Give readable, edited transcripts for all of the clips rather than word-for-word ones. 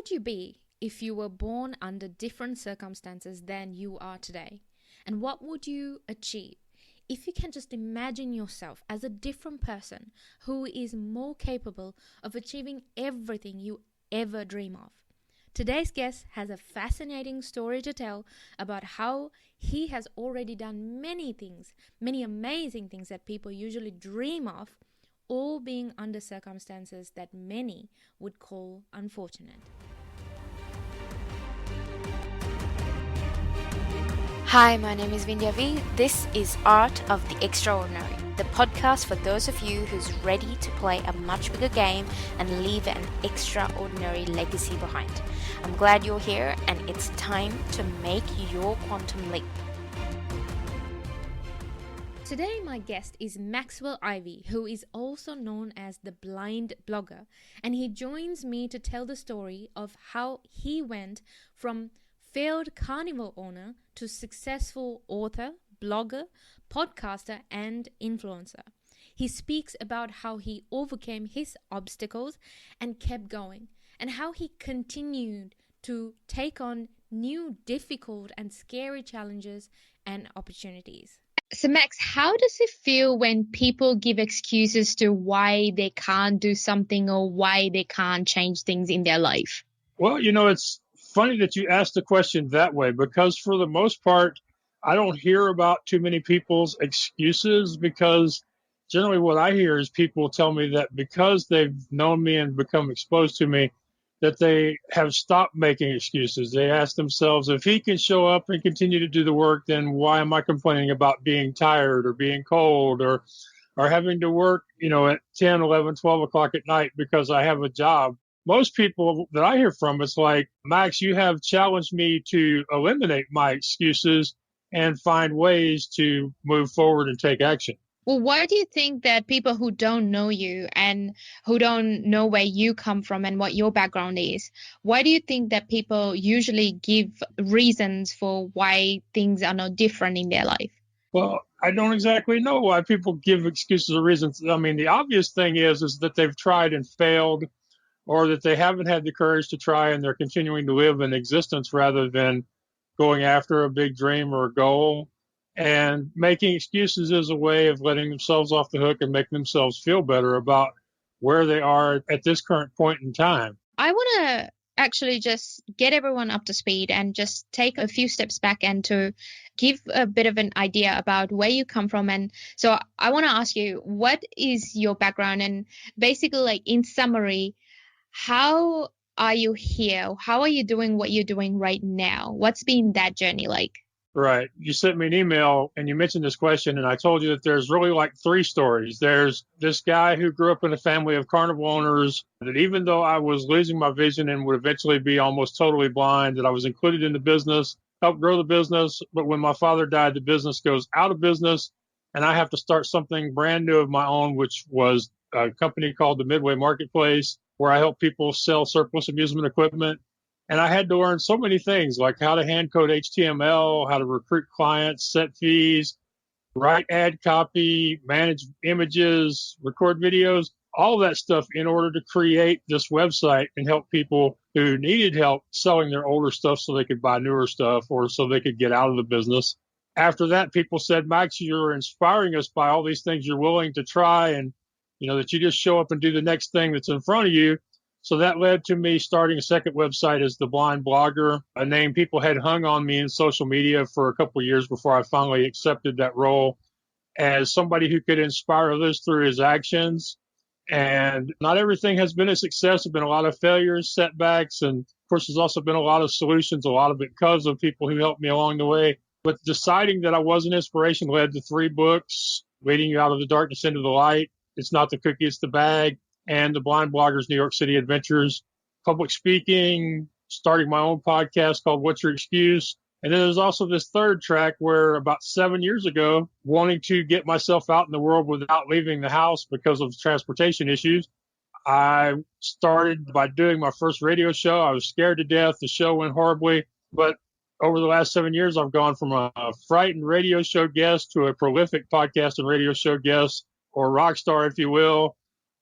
would you be if you were born under different circumstances than you are today? And what would you achieve if you can just imagine yourself as a different person who is more capable of achieving everything you ever dream of? Today's guest has a fascinating story to tell about how he has already done many things, many amazing things that people usually dream of, all being under circumstances that many would call unfortunate. Hi, my name is Max Ivey. This is Art of the Extraordinary, the podcast for those of you who's ready to play a much bigger game and leave an extraordinary legacy behind. I'm glad you're here, and it's time to make your quantum leap. Today, my guest is Max Ivey, who is also known as the Blind Blogger, and he joins me to tell the story of how he went from failed carnival owner to successful author, blogger, podcaster, and influencer. He speaks about how he overcame his obstacles and kept going, and how he continued to take on new, difficult, and scary challenges and opportunities. So Max, how does it feel when people give excuses to why they can't do something or why they can't change things in their life? Well, it's funny that you asked the question that way, because for the most part, I don't hear about too many people's excuses, because generally what I hear is people tell me that because they've known me and become exposed to me, that they have stopped making excuses. They ask themselves, if he can show up and continue to do the work, then why am I complaining about being tired or being cold or having to work, at 10, 11, 12 o'clock at night because I have a job? Most people that I hear from, it's like, Max, you have challenged me to eliminate my excuses and find ways to move forward and take action. Well, why do you think that people who don't know you and who don't know where you come from and what your background is, why do you think that people usually give reasons for why things are not different in their life? Well, I don't exactly know why people give excuses or reasons. I mean, the obvious thing is that they've tried and failed, or that they haven't had the courage to try and they're continuing to live in existence rather than going after a big dream or a goal. And making excuses is a way of letting themselves off the hook and making themselves feel better about where they are at this current point in time. I want to actually just get everyone up to speed and just take a few steps back and to give a bit of an idea about where you come from. And so I want to ask you, what is your background? And basically, like in summary, how are you here? How are you doing what you're doing right now? What's been that journey like? Right. You sent me an email and you mentioned this question, and I told you that there's really like three stories. There's this guy who grew up in a family of carnival owners, that even though I was losing my vision and would eventually be almost totally blind, that I was included in the business, helped grow the business. But when my father died, the business goes out of business and I have to start something brand new of my own, which was a company called the Midway Marketplace, where I help people sell surplus amusement equipment. And I had to learn so many things, like how to hand code HTML, how to recruit clients, set fees, write ad copy, manage images, record videos, all that stuff in order to create this website and help people who needed help selling their older stuff so they could buy newer stuff or so they could get out of the business. After that, people said, Max, you're inspiring us by all these things you're willing to try, and that you just show up and do the next thing that's in front of you. So that led to me starting a second website as the Blind Blogger, a name people had hung on me in social media for a couple of years before I finally accepted that role as somebody who could inspire others through his actions. And not everything has been a success. There have been a lot of failures, setbacks, and of course, there's also been a lot of solutions, a lot of it because of people who helped me along the way. But deciding that I was an inspiration led to 3 books, Leading You Out of the Darkness into the Light, It's Not the Cookie, It's the Bag, and the Blind Blogger's New York City Adventures, public speaking, starting my own podcast called What's Your Excuse? And then there's also this third track where about 7 years ago, wanting to get myself out in the world without leaving the house because of transportation issues, I started by doing my first radio show. I was scared to death. The show went horribly. But over the last 7 years, I've gone from a frightened radio show guest to a prolific podcast and radio show guest, or rock star, if you will,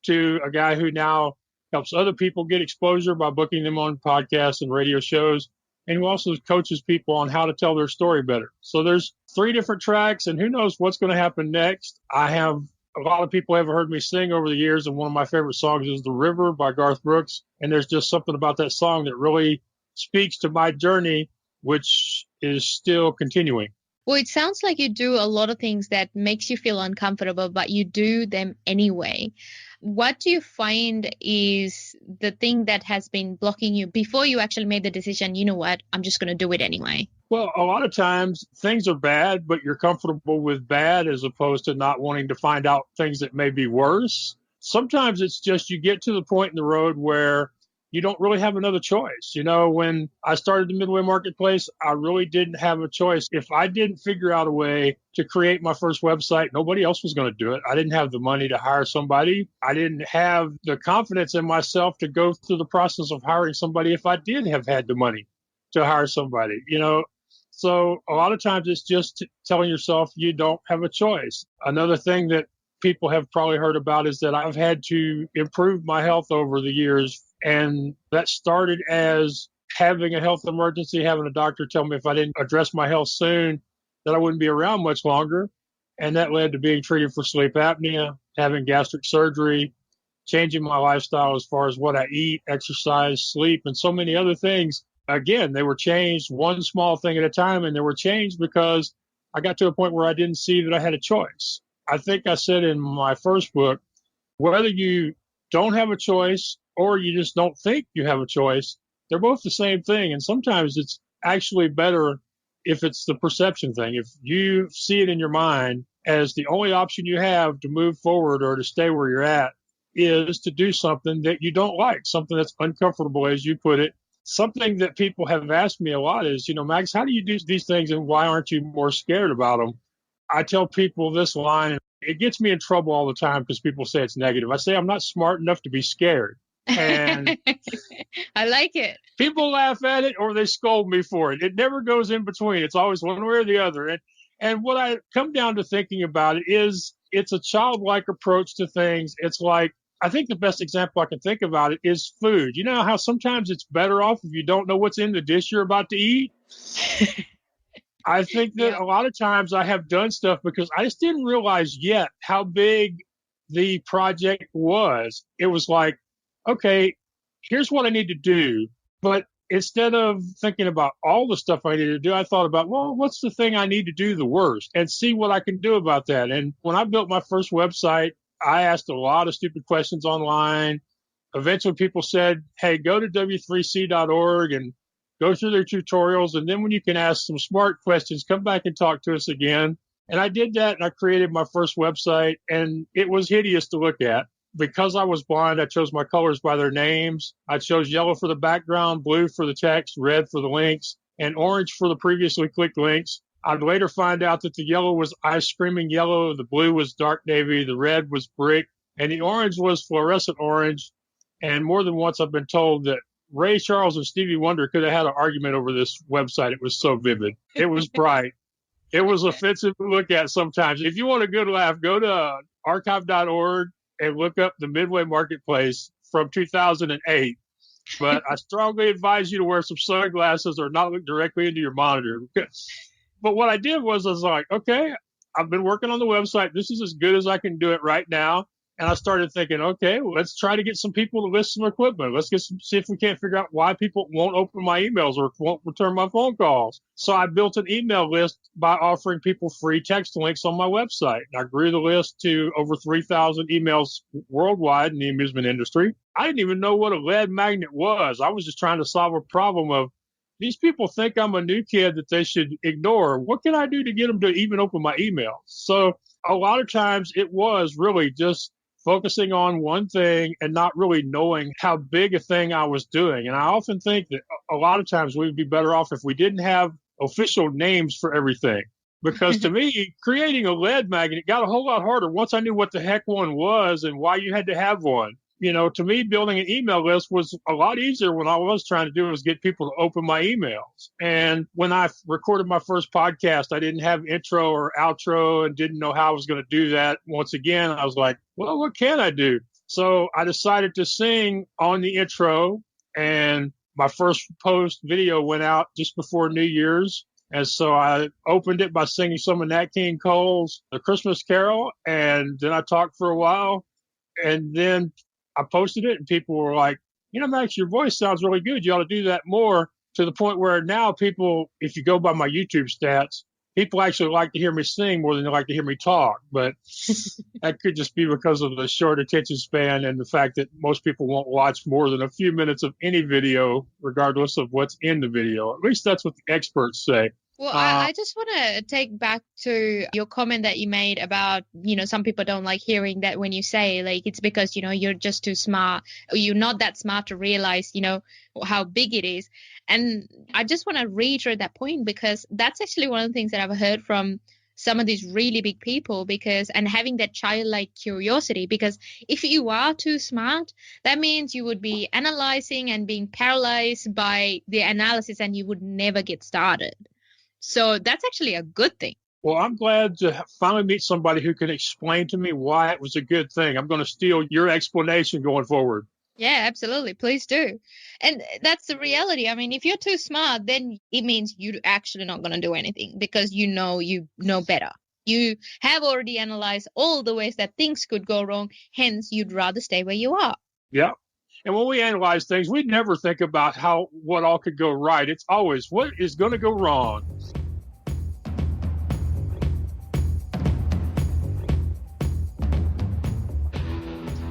to a guy who now helps other people get exposure by booking them on podcasts and radio shows, and who also coaches people on how to tell their story better. So there's 3 different tracks, and who knows what's going to happen next. I have a lot of people have heard me sing over the years, and one of my favorite songs is The River by Garth Brooks. And there's just something about that song that really speaks to my journey, which is still continuing. Well, it sounds like you do a lot of things that makes you feel uncomfortable, but you do them anyway. What do you find is the thing that has been blocking you before you actually made the decision, you know what, I'm just going to do it anyway? Well, a lot of times things are bad, but you're comfortable with bad as opposed to not wanting to find out things that may be worse. Sometimes it's just you get to the point in the road where you don't really have another choice. You know, when I started the Midway Marketplace, I really didn't have a choice. If I didn't figure out a way to create my first website, nobody else was going to do it. I didn't have the money to hire somebody. I didn't have the confidence in myself to go through the process of hiring somebody if I did have had the money to hire somebody, you know. So a lot of times it's just telling yourself you don't have a choice. Another thing that people have probably heard about is that I've had to improve my health over the years. And that started as having a health emergency, having a doctor tell me if I didn't address my health soon, that I wouldn't be around much longer. And that led to being treated for sleep apnea, having gastric surgery, changing my lifestyle as far as what I eat, exercise, sleep, and so many other things. Again, they were changed one small thing at a time, and they were changed because I got to a point where I didn't see that I had a choice. I think I said in my first book, whether you don't have a choice or you just don't think you have a choice, they're both the same thing. And sometimes it's actually better if it's the perception thing. If you see it in your mind as the only option you have to move forward or to stay where you're at is to do something that you don't like, something that's uncomfortable, as you put it. Something that people have asked me a lot is, you know, Max, how do you do these things and why aren't you more scared about them? I tell people this line, it gets me in trouble all the time because people say it's negative. I say I'm not smart enough to be scared. And I like it. People laugh at it or they scold me for it. It never goes in between. It's always one way or the other. And what I come down to thinking about it is it's a childlike approach to things. It's like, I think the best example I can think about it is food. You know how sometimes it's better off if you don't know what's in the dish you're about to eat? I think that a lot of times I have done stuff because I just didn't realize yet how big the project was. It was like, okay, here's what I need to do. But instead of thinking about all the stuff I needed to do, I thought about, well, what's the thing I need to do the worst and see what I can do about that. And when I built my first website, I asked a lot of stupid questions online. Eventually people said, hey, go to w3c.org and go through their tutorials. And then when you can ask some smart questions, come back and talk to us again. And I did that and I created my first website and it was hideous to look at. Because I was blind, I chose my colors by their names. I chose yellow for the background, blue for the text, red for the links, and orange for the previously clicked links. I'd later find out that the yellow was ice screaming yellow, the blue was dark navy, the red was brick, and the orange was fluorescent orange. And more than once I've been told that Ray Charles and Stevie Wonder could have had an argument over this website. It was so vivid. It was bright. It was offensive to look at sometimes. If you want a good laugh, go to archive.org and look up the Midway Marketplace from 2008. But I strongly advise you to wear some sunglasses or not look directly into your monitor. But what I did was I was like, okay, I've been working on the website. This is as good as I can do it right now. And I started thinking, okay, well, let's try to get some people to list some equipment. Let's see if we can't figure out why people won't open my emails or won't return my phone calls. So I built an email list by offering people free text links on my website. And I grew the list to over 3,000 emails worldwide in the amusement industry. I didn't even know what a lead magnet was. I was just trying to solve a problem of these people think I'm a new kid that they should ignore. What can I do to get them to even open my emails? So a lot of times it was really just focusing on one thing and not really knowing how big a thing I was doing. And I often think that a lot of times we would be better off if we didn't have official names for everything. Because to me, creating a lead magnet got a whole lot harder once I knew what the heck one was and why you had to have one. You know, to me, building an email list was a lot easier when I was trying to do was get people to open my emails. And when I recorded my first podcast, I didn't have intro or outro and didn't know how I was going to do that. Once again, I was like, well, what can I do? So I decided to sing on the intro, and my first post video went out just before New Year's. And so I opened it by singing some of Nat King Cole's The Christmas Carol, and then I talked for a while, and then I posted it, and people were like, Max, your voice sounds really good. You ought to do that more, to the point where now people, if you go by my YouTube stats, people actually like to hear me sing more than they like to hear me talk. But that could just be because of the short attention span and the fact that most people won't watch more than a few minutes of any video, regardless of what's in the video. At least that's what the experts say. Well, I just want to take back to your comment that you made about, some people don't like hearing that when you say, like, it's because, you're just too smart, or you're not that smart to realize, how big it is. And I just want to reiterate that point, because that's actually one of the things that I've heard from some of these really big people, and having that childlike curiosity, because if you are too smart, that means you would be analyzing and being paralyzed by the analysis, and you would never get started. So that's actually a good thing. Well, I'm glad to finally meet somebody who can explain to me why it was a good thing. I'm going to steal your explanation going forward. Yeah, absolutely. Please do. And that's the reality. I mean, if you're too smart, then it means you're actually not going to do anything, because you know better. You have already analyzed all the ways that things could go wrong. Hence, you'd rather stay where you are. Yeah. And when we analyze things, we never think about what all could go right. It's always what is going to go wrong.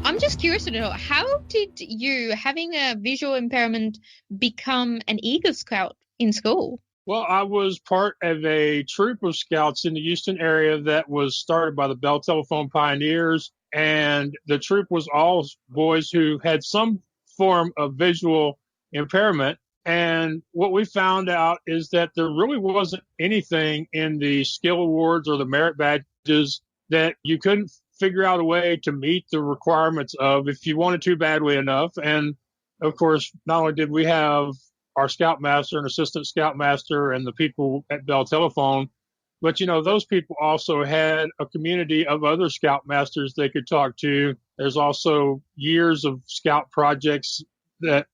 I'm just curious to know, how did you, having a visual impairment, become an Eagle Scout in school? Well, I was part of a troop of scouts in the Houston area that was started by the Bell Telephone Pioneers. And the troop was all boys who had some form of visual impairment. And what we found out is that there really wasn't anything in the skill awards or the merit badges that you couldn't figure out a way to meet the requirements of, if you wanted to badly enough. And of course, not only did we have our scoutmaster and assistant scoutmaster and the people at Bell Telephone, but, those people also had a community of other scoutmasters they could talk to. There's also years of scout projects that,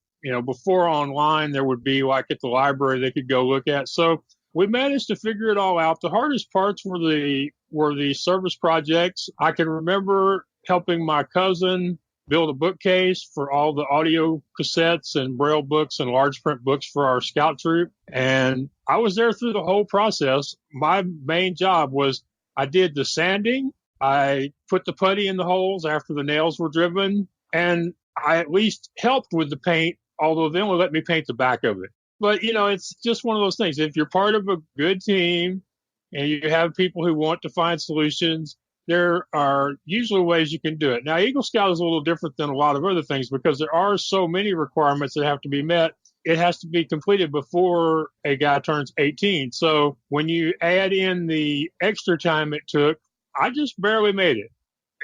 before online, there would be, like at the library, they could go look at. So we managed to figure it all out. The hardest parts were the service projects. I can remember helping my cousin build a bookcase for all the audio cassettes and braille books and large print books for our scout troop. And I was there through the whole process. My main job was I did the sanding. I put the putty in the holes after the nails were driven. And I at least helped with the paint, although they only let me paint the back of it. But, it's just one of those things. If you're part of a good team and you have people who want to find solutions, there are usually ways you can do it. Now, Eagle Scout is a little different than a lot of other things because there are so many requirements that have to be met. It has to be completed before a guy turns 18. So when you add in the extra time it took, I just barely made it.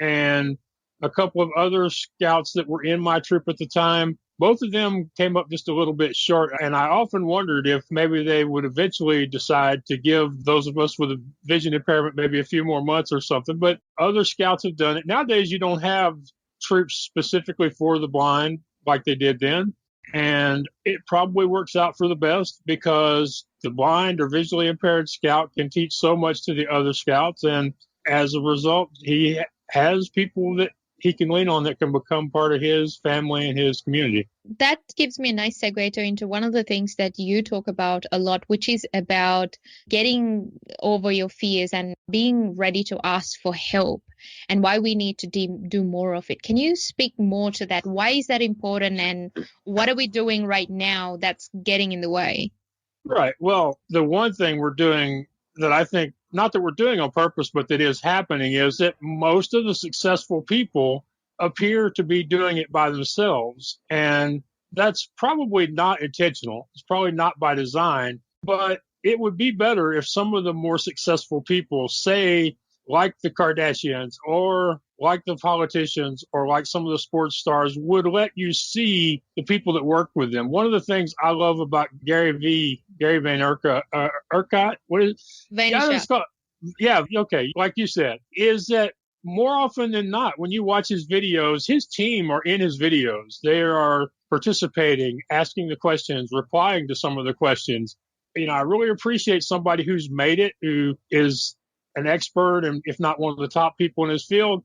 And a couple of other scouts that were in my troop at the time, both of them came up just a little bit short. And I often wondered if maybe they would eventually decide to give those of us with a vision impairment maybe a few more months or something. But other scouts have done it. Nowadays, you don't have troops specifically for the blind like they did then. And it probably works out for the best because the blind or visually impaired scout can teach so much to the other scouts. And as a result, he has people that he can lean on that can become part of his family and his community. That gives me a nice segue into one of the things that you talk about a lot, which is about getting over your fears and being ready to ask for help, and why we need to do more of it. Can you speak more to that? Why is that important, and what are we doing right now that's getting in the way? Right. Well, the one thing we're doing that I think, not that we're doing on purpose, but that is happening, is that most of the successful people appear to be doing it by themselves. And that's probably not intentional. It's probably not by design, but it would be better if some of the more successful people, say, like the Kardashians or like the politicians or like some of the sports stars, would let you see the people that work with them. One of the things I love about Gary Vaynerchuk, what is Vaynerchuk. yeah, okay, like you said, is that more often than not, when you watch his videos, his team are in his videos. They are participating, asking the questions, replying to some of the questions. I really appreciate somebody who's made it, who is an expert and if not one of the top people in his field,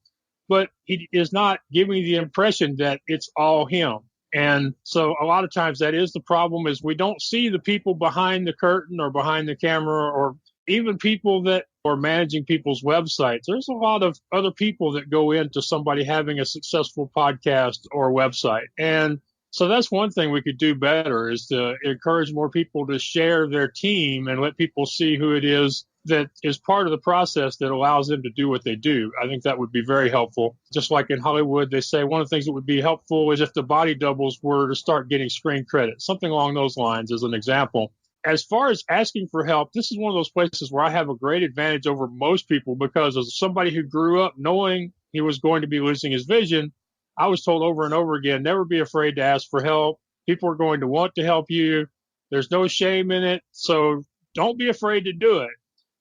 but he is not giving the impression that it's all him. And so a lot of times that is the problem, is we don't see the people behind the curtain or behind the camera, or even people that are managing people's websites. There's a lot of other people that go into somebody having a successful podcast or website. And so that's one thing we could do better, is to encourage more people to share their team and let people see who it is that is part of the process that allows them to do what they do. I think that would be very helpful. Just like in Hollywood, they say one of the things that would be helpful is if the body doubles were to start getting screen credit, something along those lines as an example. As far as asking for help, this is one of those places where I have a great advantage over most people, because as somebody who grew up knowing he was going to be losing his vision, I was told over and over again, never be afraid to ask for help. People are going to want to help you. There's no shame in it. So don't be afraid to do it.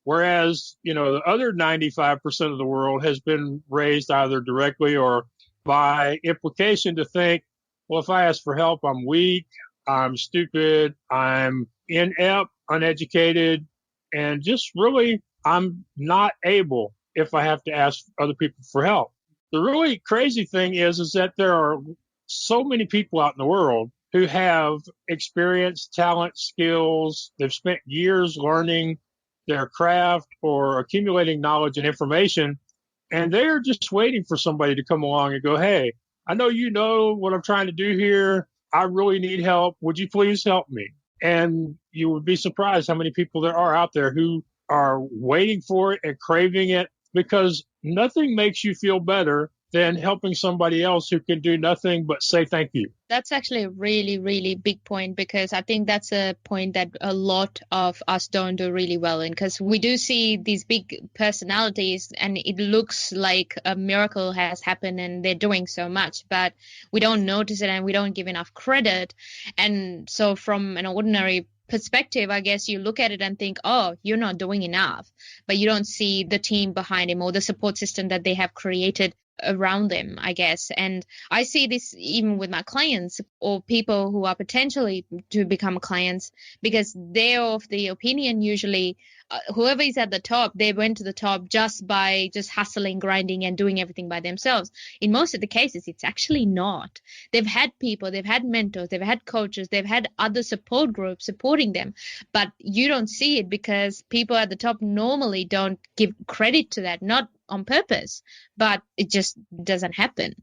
Whereas, the other 95% of the world has been raised either directly or by implication to think, well, if I ask for help, I'm weak, I'm stupid, I'm inept, uneducated, and just really, I'm not able if I have to ask other people for help. The really crazy thing is that there are so many people out in the world who have experience, talent, skills. They've spent years learning their craft or accumulating knowledge and information, and they're just waiting for somebody to come along and go, hey, I know you know what I'm trying to do here. I really need help. Would you please help me? And you would be surprised how many people there are out there who are waiting for it and craving it, because nothing makes you feel better than helping somebody else who can do nothing but say thank you. That's actually a really, really big point, because I think that's a point that a lot of us don't do really well in, because we do see these big personalities and it looks like a miracle has happened and they're doing so much, but we don't notice it and we don't give enough credit. And so from an ordinary perspective, I guess you look at it and think, oh, you're not doing enough, but you don't see the team behind him or the support system that they have created around them, I guess. And I see this even with my clients or people who are potentially to become clients, because they're of the opinion usually whoever is at the top, they went to the top just by just hustling, grinding, and doing everything by themselves. In most of the cases, it's actually not. They've had people, they've had mentors, they've had coaches, they've had other support groups supporting them, but you don't see it because people at the top normally don't give credit to that, not on purpose, but it just doesn't happen.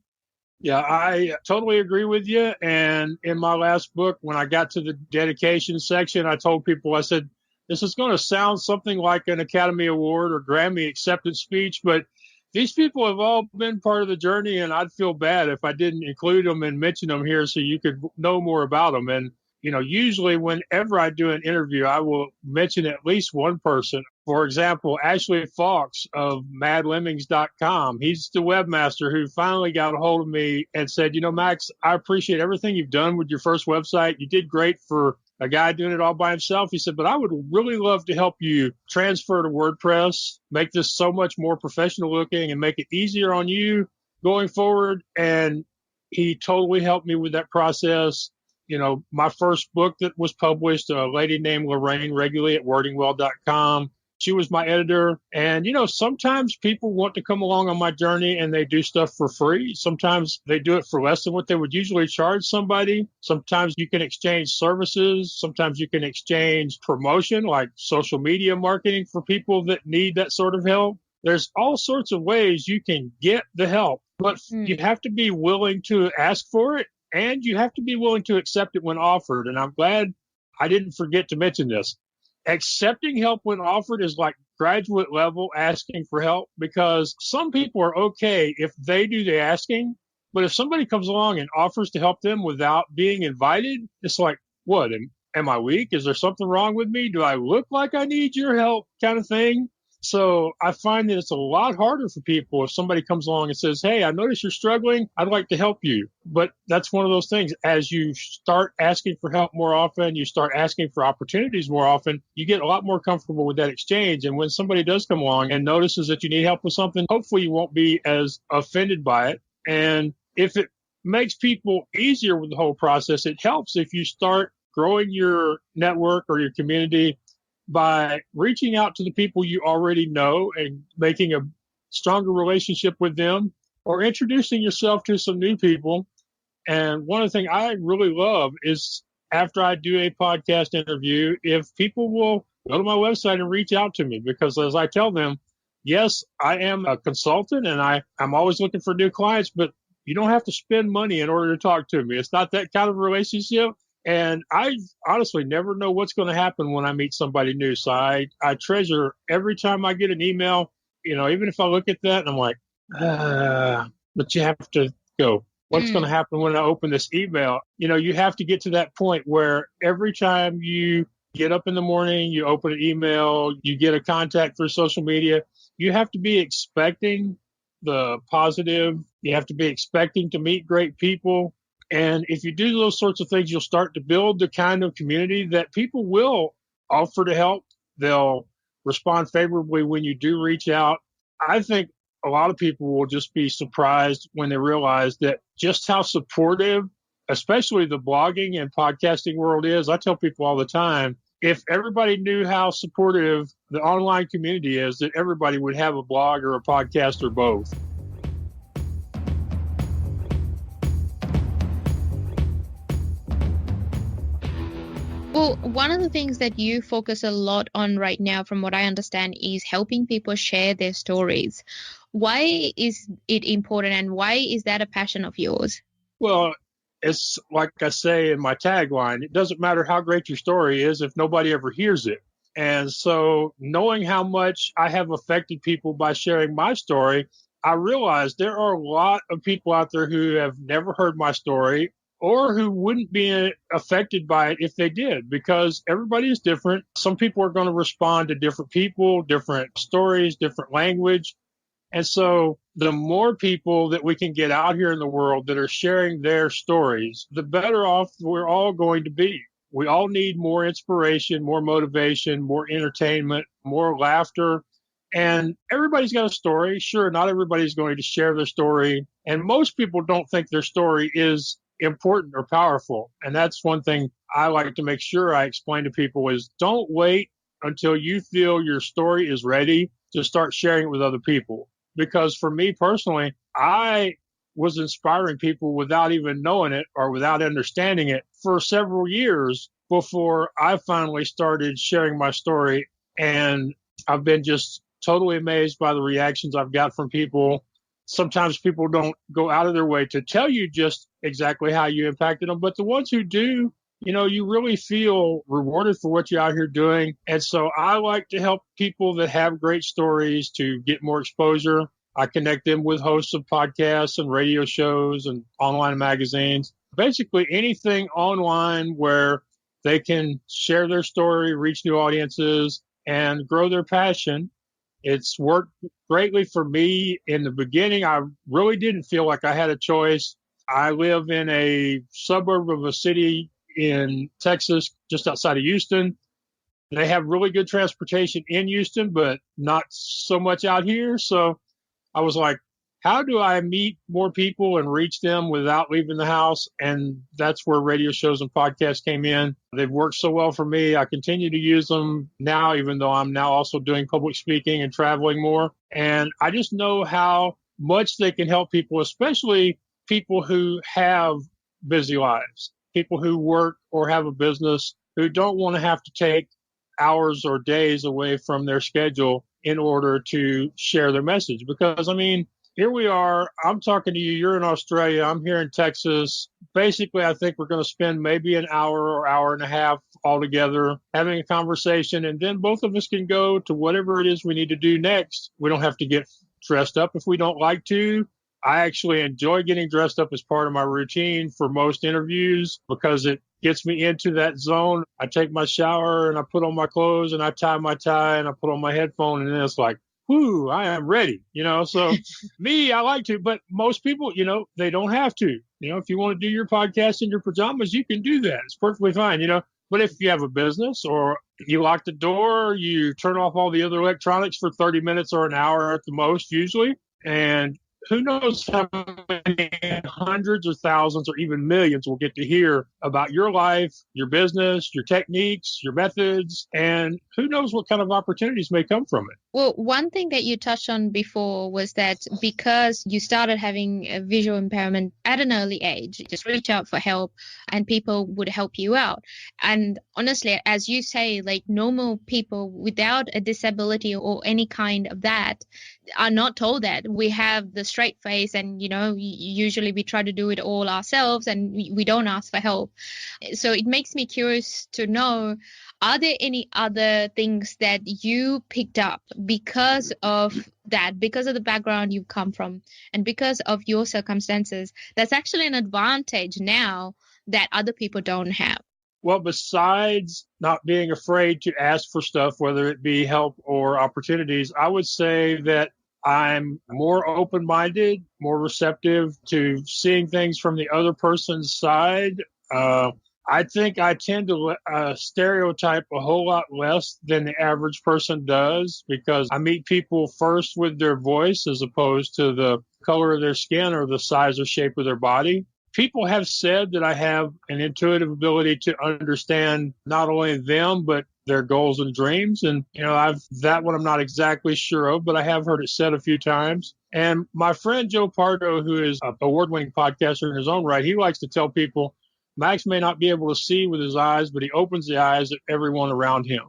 Yeah, I totally agree with you. And in my last book, when I got to the dedication section, I told people, I said, this is going to sound something like an Academy Award or Grammy acceptance speech, but these people have all been part of the journey, and I'd feel bad if I didn't include them and mention them here so you could know more about them. And, you know, usually whenever I do an interview, I will mention at least one person. For example, Ashley Fawkes of madlemmings.com. He's the webmaster who finally got a hold of me and said, you know, Max, I appreciate everything you've done with your first website. You did great for a guy doing it all by himself. He said, but I would really love to help you transfer to WordPress, make this so much more professional looking and make it easier on you going forward. And he totally helped me with that process. You know, my first book that was published, a lady named Lorraine Regularly at wordingwell.com. She was my editor. And, you know, sometimes people want to come along on my journey and they do stuff for free. Sometimes they do it for less than what they would usually charge somebody. Sometimes you can exchange services. Sometimes you can exchange promotion, like social media marketing for people that need that sort of help. There's all sorts of ways you can get the help, but you have to be willing to ask for it and you have to be willing to accept it when offered. And I'm glad I didn't forget to mention this. Accepting help when offered is like graduate level asking for help, because some people are okay if they do the asking, but if somebody comes along and offers to help them without being invited, it's like, what, am I weak? Is there something wrong with me? Do I look like I need your help kind of thing? So I find that it's a lot harder for people if somebody comes along and says, hey, I notice you're struggling. I'd like to help you. But that's one of those things. As you start asking for help more often, you start asking for opportunities more often, you get a lot more comfortable with that exchange. And when somebody does come along and notices that you need help with something, hopefully you won't be as offended by it. And if it makes people easier with the whole process, it helps if you start growing your network or your community by reaching out to the people you already know and making a stronger relationship with them, or introducing yourself to some new people. And one of the things I really love is after I do a podcast interview, if people will go to my website and reach out to me, because as I tell them, yes, I am a consultant and I'm always looking for new clients, but you don't have to spend money in order to talk to me. It's not that kind of relationship. And I honestly never know what's going to happen when I meet somebody new. So I treasure every time I get an email, even if I look at that and I'm like, but you have to go. What's going to happen when I open this email? You have to get to that point where every time you get up in the morning, you open an email, you get a contact through social media, you have to be expecting the positive. You have to be expecting to meet great people. And if you do those sorts of things, you'll start to build the kind of community that people will offer to help. They'll respond favorably when you do reach out. I think a lot of people will just be surprised when they realize that just how supportive, especially the blogging and podcasting world is. I tell people all the time, if everybody knew how supportive the online community is, that everybody would have a blog or a podcast or both. Well, one of the things that you focus a lot on right now, from what I understand, is helping people share their stories. Why is it important, and why is that a passion of yours? Well, it's like I say in my tagline, it doesn't matter how great your story is if nobody ever hears it. And so knowing how much I have affected people by sharing my story, I realized there are a lot of people out there who have never heard my story or who wouldn't be affected by it if they did, because everybody is different. Some people are going to respond to different people, different stories, different language. And so the more people that we can get out here in the world that are sharing their stories, the better off we're all going to be. We all need more inspiration, more motivation, more entertainment, more laughter. And everybody's got a story. Sure, not everybody's going to share their story. And most people don't think their story is important or powerful. And that's one thing I like to make sure I explain to people is don't wait until you feel your story is ready to start sharing it with other people. Because for me personally, I was inspiring people without even knowing it or without understanding it for several years before I finally started sharing my story. And I've been just totally amazed by the reactions I've got from people. Sometimes people don't go out of their way to tell you just exactly how you impacted them, but the ones who do, you really feel rewarded for what you're out here doing. And so I like to help people that have great stories to get more exposure. I connect them with hosts of podcasts and radio shows and online magazines, basically anything online where they can share their story, reach new audiences, and grow their passion. It's worked greatly for me. In the beginning, I really didn't feel like I had a choice. I live in a suburb of a city in Texas, just outside of Houston. They have really good transportation in Houston, but not so much out here. So I was like, how do I meet more people and reach them without leaving the house? And that's where radio shows and podcasts came in. They've worked so well for me. I continue to use them now, even though I'm now also doing public speaking and traveling more. And I just know how much they can help people, especially people who have busy lives, people who work or have a business who don't want to have to take hours or days away from their schedule in order to share their message. Because, here we are. I'm talking to you. You're in Australia. I'm here in Texas. Basically, I think we're going to spend maybe an hour or hour and a half all together having a conversation. And then both of us can go to whatever it is we need to do next. We don't have to get dressed up if we don't like to. I actually enjoy getting dressed up as part of my routine for most interviews because it gets me into that zone. I take my shower and I put on my clothes and I tie my tie and I put on my headphone, and then it's like, whoo, I am ready, so me, I like to, but most people, they don't have to. If you want to do your podcast in your pajamas, you can do that. It's perfectly fine, But if you have a business or you lock the door, you turn off all the other electronics for 30 minutes or an hour at the most, usually. And who knows how many hundreds or thousands or even millions will get to hear about your life, your business, your techniques, your methods, and who knows what kind of opportunities may come from it. Well, one thing that you touched on before was that because you started having a visual impairment at an early age, just reach out for help and people would help you out. And honestly, as you say, like normal people without a disability or any kind of that are not told that. We have the straight face and, usually we try to do it all ourselves and we don't ask for help. So it makes me curious to know, are there any other things that you picked up because of that, because of the background you've come from and because of your circumstances, that's actually an advantage now that other people don't have? Well, besides not being afraid to ask for stuff, whether it be help or opportunities, I would say that I'm more open-minded, more receptive to seeing things from the other person's side. I think I tend to stereotype a whole lot less than the average person does because I meet people first with their voice as opposed to the color of their skin or the size or shape of their body. People have said that I have an intuitive ability to understand not only them, but their goals and dreams. And, that one I'm not exactly sure of, but I have heard it said a few times. And my friend Joe Pardo, who is an award-winning podcaster in his own right, he likes to tell people, Max may not be able to see with his eyes, but he opens the eyes of everyone around him.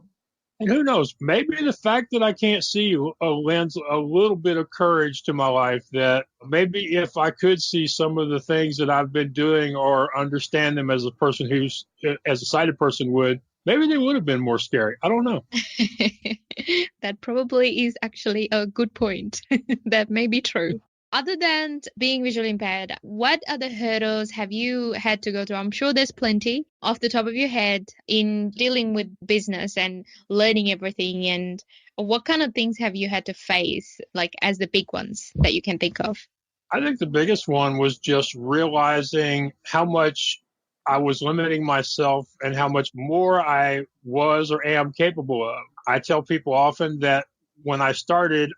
And who knows, maybe the fact that I can't see lends a little bit of courage to my life, that maybe if I could see some of the things that I've been doing or understand them as a sighted person would, maybe they would have been more scary. I don't know. That probably is actually a good point. That may be true. Other than being visually impaired, what other hurdles have you had to go through? I'm sure there's plenty off the top of your head in dealing with business and learning everything. And what kind of things have you had to face, like as the big ones that you can think of? I think the biggest one was just realizing how much I was limiting myself and how much more I was or am capable of. I tell people often that when I started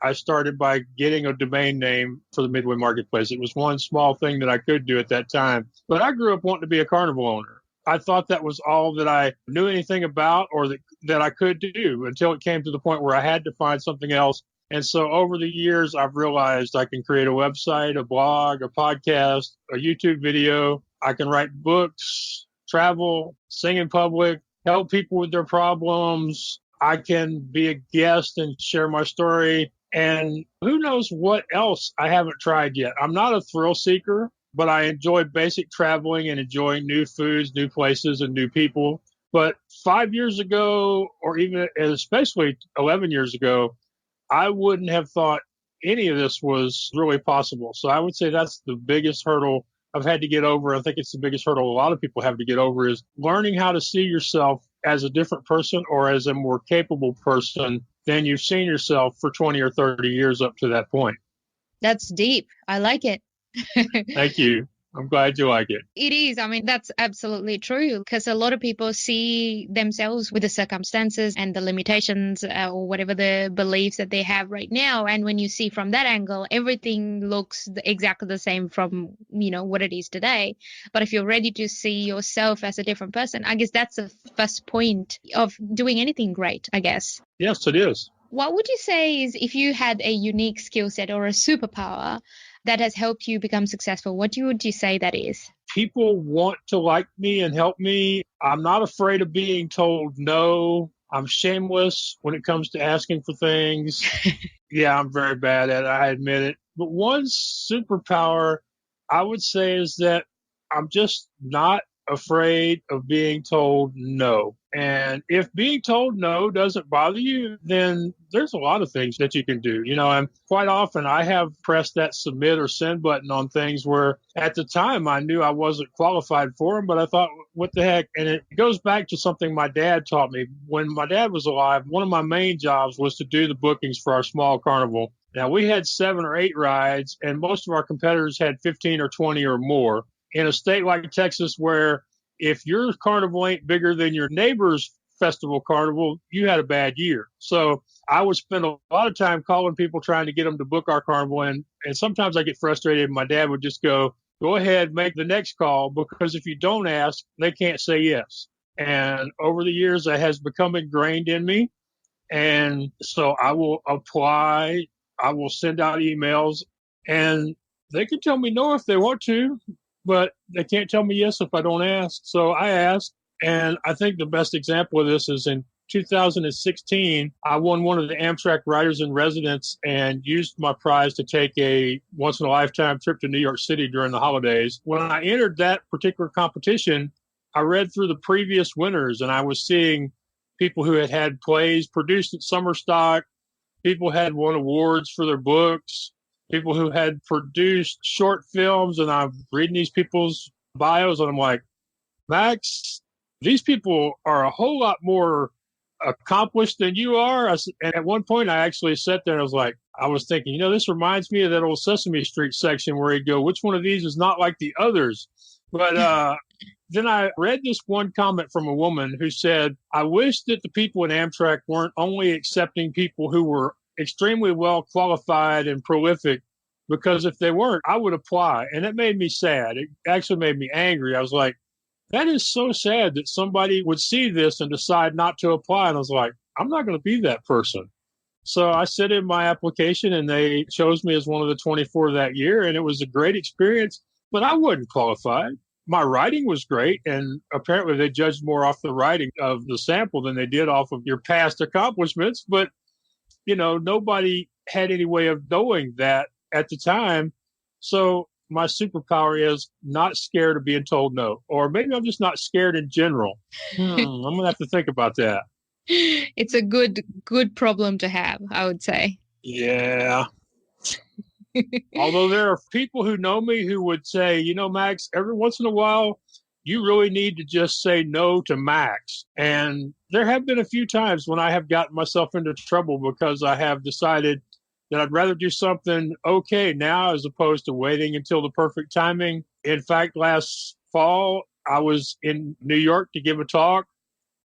by getting a domain name for the Midway Marketplace. It was one small thing that I could do at that time. But I grew up wanting to be a carnival owner. I thought that was all that I knew anything about or that I could do until it came to the point where I had to find something else. And so over the years, I've realized I can create a website, a blog, a podcast, a YouTube video. I can write books, travel, sing in public, help people with their problems. I can be a guest and share my story. And who knows what else I haven't tried yet. I'm not a thrill seeker, but I enjoy basic traveling and enjoying new foods, new places, and new people. But 5 years ago, or even especially 11 years ago, I wouldn't have thought any of this was really possible. So I would say that's the biggest hurdle I've had to get over. I think it's the biggest hurdle a lot of people have to get over is learning how to see yourself as a different person or as a more capable person than you've seen yourself for 20 or 30 years up to that point. That's deep. I like it. Thank you. I'm glad you like it. It is. I mean, that's absolutely true because a lot of people see themselves with the circumstances and the limitations or whatever the beliefs that they have right now. And when you see from that angle, everything looks exactly the same from, what it is today. But if you're ready to see yourself as a different person, I guess that's the first point of doing anything great, I guess. Yes, it is. What would you say is if you had a unique skill set or a superpower that has helped you become successful, what would you say that is? People want to like me and help me. I'm not afraid of being told no. I'm shameless when it comes to asking for things. Yeah, I'm very bad at it. I admit it. But one superpower I would say is that I'm just not afraid of being told no. And if being told no doesn't bother you, then there's a lot of things that you can do. And quite often I have pressed that submit or send button on things where at the time I knew I wasn't qualified for them, but I thought, what the heck? And it goes back to something my dad taught me. When my dad was alive, one of my main jobs was to do the bookings for our small carnival. Now, we had 7 or 8 rides, and most of our competitors had 15 or 20 or more. In a state like Texas, where if your carnival ain't bigger than your neighbor's festival carnival, you had a bad year. So I would spend a lot of time calling people trying to get them to book our carnival. And sometimes I get frustrated. My dad would just go ahead, make the next call, because if you don't ask, they can't say yes. And over the years, that has become ingrained in me. And so I will apply, I will send out emails, and they can tell me no if they want to, but they can't tell me yes if I don't ask. So I asked, and I think the best example of this is in 2016, I won one of the Amtrak Riders in Residence and used my prize to take a once-in-a-lifetime trip to New York City during the holidays. When I entered that particular competition, I read through the previous winners, and I was seeing people who had plays produced at summer stock, people had won awards for their books, people who had produced short films, and I'm reading these people's bios, and I'm like, Max, these people are a whole lot more accomplished than you are. And at one point, I actually sat there and I was thinking, this reminds me of that old Sesame Street section where he'd go, which one of these is not like the others? But then I read this one comment from a woman who said, I wish that the people in Amtrak weren't only accepting people who were extremely well qualified and prolific, because if they weren't, I would apply. And it made me sad. It actually made me angry. I was like, that is so sad that somebody would see this and decide not to apply. And I was like, I'm not going to be that person. So I sent in my application, and they chose me as one of the 24 that year. And it was a great experience, but I wasn't qualified. My writing was great, and apparently they judged more off the writing of the sample than they did off of your past accomplishments. But, nobody had any way of knowing that at the time. So my superpower is not scared of being told no. Or maybe I'm just not scared in general. I'm going to have to think about that. It's a good problem to have, I would say. Yeah. Although there are people who know me who would say, Max, every once in a while, you really need to just say no to Max. And there have been a few times when I have gotten myself into trouble because I have decided that I'd rather do something okay now as opposed to waiting until the perfect timing. In fact, last fall, I was in New York to give a talk.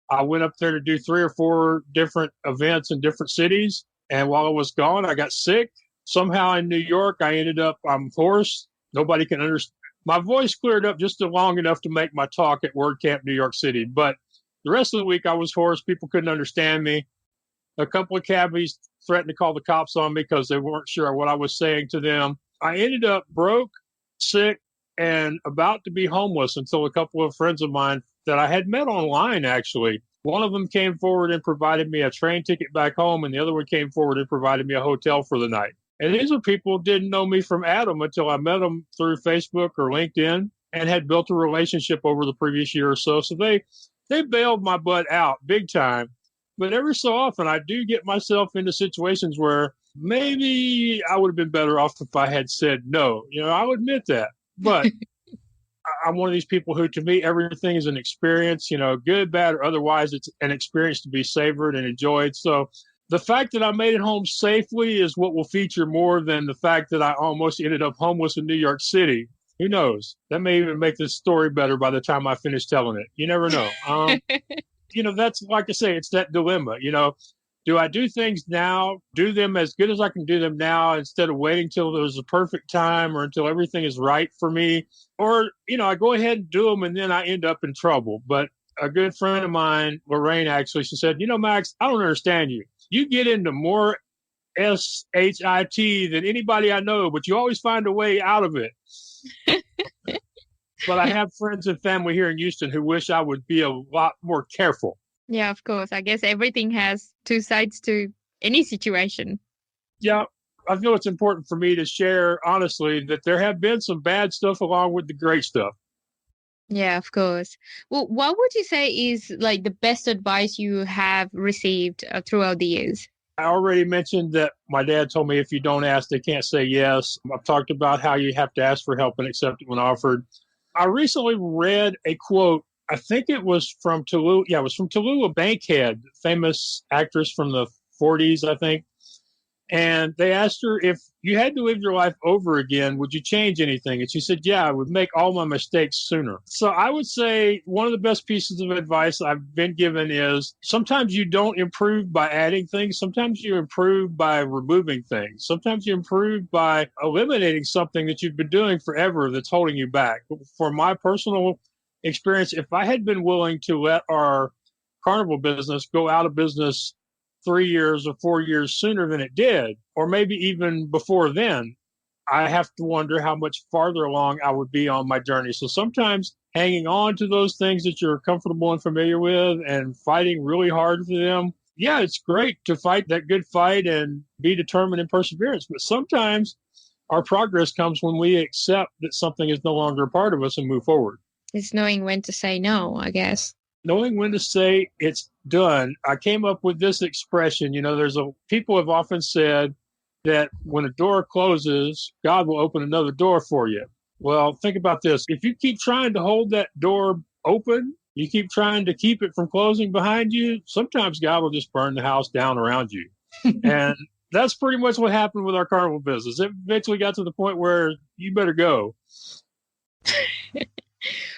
I went up there to do 3 or 4 different events in different cities. And while I was gone, I got sick. Somehow in New York, I'm hoarse. Nobody can understand. My voice cleared up just long enough to make my talk at WordCamp New York City. But the rest of the week, I was hoarse. People couldn't understand me. A couple of cabbies threatened to call the cops on me because they weren't sure what I was saying to them. I ended up broke, sick, and about to be homeless until a couple of friends of mine that I had met online, actually. One of them came forward and provided me a train ticket back home, and the other one came forward and provided me a hotel for the night. And these are people who didn't know me from Adam until I met them through Facebook or LinkedIn and had built a relationship over the previous year or so. So they bailed my butt out big time. But every so often, I do get myself into situations where maybe I would have been better off if I had said no. I'll admit that. But I'm one of these people who, to me, everything is an experience, good, bad, or otherwise. It's an experience to be savored and enjoyed. So the fact that I made it home safely is what will feature more than the fact that I almost ended up homeless in New York City. Who knows? That may even make this story better by the time I finish telling it. You never know. That's, like I say, it's that dilemma. Do I do things now, do them as good as I can do them now instead of waiting till there's a perfect time or until everything is right for me? Or, I go ahead and do them and then I end up in trouble. But a good friend of mine, Lorraine, actually, she said, Max, I don't understand you. You get into more SHIT than anybody I know, but you always find a way out of it. But I have friends and family here in Houston who wish I would be a lot more careful. Yeah, of course. I guess everything has 2 sides to any situation. Yeah, I feel it's important for me to share, honestly, that there have been some bad stuff along with the great stuff. Yeah, of course. Well, what would you say is like the best advice you have received throughout the years? I already mentioned that my dad told me if you don't ask, they can't say yes. I've talked about how you have to ask for help and accept it when offered. I recently read a quote. I think it was from Tallulah. Yeah, it was from Tallulah Bankhead, famous actress from the 40s, I think. And they asked her, if you had to live your life over again, would you change anything? And she said, yeah, I would make all my mistakes sooner. So I would say one of the best pieces of advice I've been given is sometimes you don't improve by adding things. Sometimes you improve by removing things. Sometimes you improve by eliminating something that you've been doing forever that's holding you back. For my personal experience, if I had been willing to let our carnival business go out of business 3 years or 4 years sooner than it did, or maybe even before then, I have to wonder how much farther along I would be on my journey. So sometimes hanging on to those things that you're comfortable and familiar with and fighting really hard for them. Yeah, it's great to fight that good fight and be determined and perseverance. But sometimes our progress comes when we accept that something is no longer a part of us and move forward. It's knowing when to say no, I guess. Knowing when to say it's done. I came up with this expression. People have often said that when a door closes, God will open another door for you. Well, think about this. If you keep trying to hold that door open, you keep trying to keep it from closing behind you, sometimes God will just burn the house down around you. And that's pretty much what happened with our carnival business. It eventually got to the point where you better go.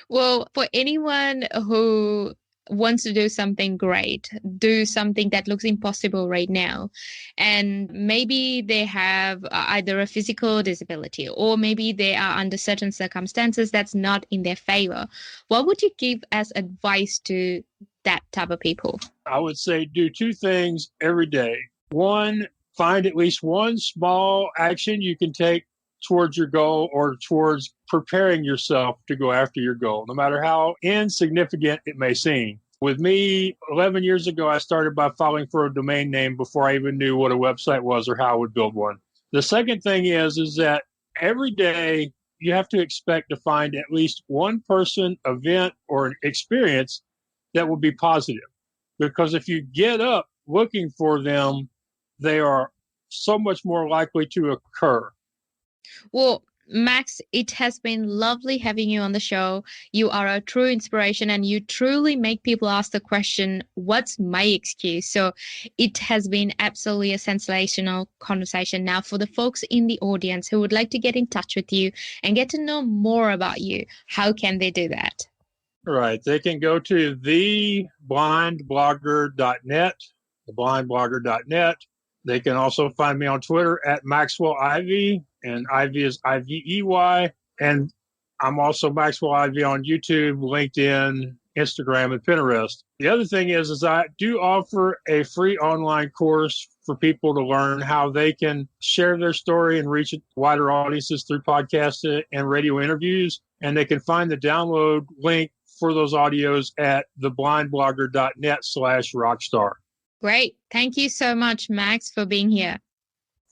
Well, for anyone who wants to do something great, do something that looks impossible right now, and maybe they have either a physical disability or maybe they are under certain circumstances that's not in their favor, what would you give as advice to that type of people? I would say do two things every day. One, find at least one small action you can take towards your goal or towards preparing yourself to go after your goal, no matter how insignificant it may seem. With me, 11 years ago, I started by filing for a domain name before I even knew what a website was or how I would build one. The second thing is that every day you have to expect to find at least one person, event, or an experience that will be positive. Because if you get up looking for them, they are so much more likely to occur. Well, Max, it has been lovely having you on the show. You are a true inspiration and you truly make people ask the question, what's my excuse? So it has been absolutely a sensational conversation. Now, for the folks in the audience who would like to get in touch with you and get to know more about you, how can they do that? Right. They can go to theblindblogger.net, theblindblogger.net. They can also find me on Twitter at Maxwell Ivey, and Ivey is Ivey. And I'm also Maxwell Ivey on YouTube, LinkedIn, Instagram, and Pinterest. The other thing is I do offer a free online course for people to learn how they can share their story and reach wider audiences through podcasts and radio interviews. And they can find the download link for those audios at theblindblogger.net/rockstar. Great. Thank you so much, Max, for being here.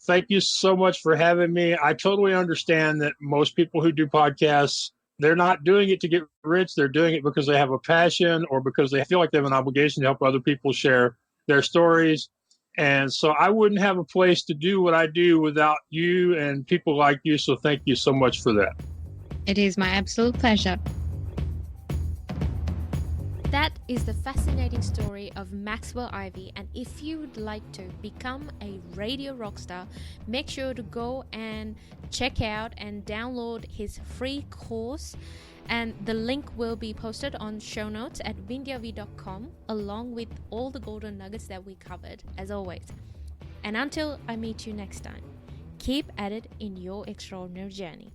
Thank you so much for having me. I totally understand that most people who do podcasts, they're not doing it to get rich. They're doing it because they have a passion or because they feel like they have an obligation to help other people share their stories. And so I wouldn't have a place to do what I do without you and people like you. So thank you so much for that. It is my absolute pleasure. That is the fascinating story of Maxwell Ivey, and if you would like to become a radio rockstar, make sure to go and check out and download his free course, and the link will be posted on show notes at vindyavi.com along with all the golden nuggets that we covered, as always. And until I meet you next time, keep at it in your extraordinary journey.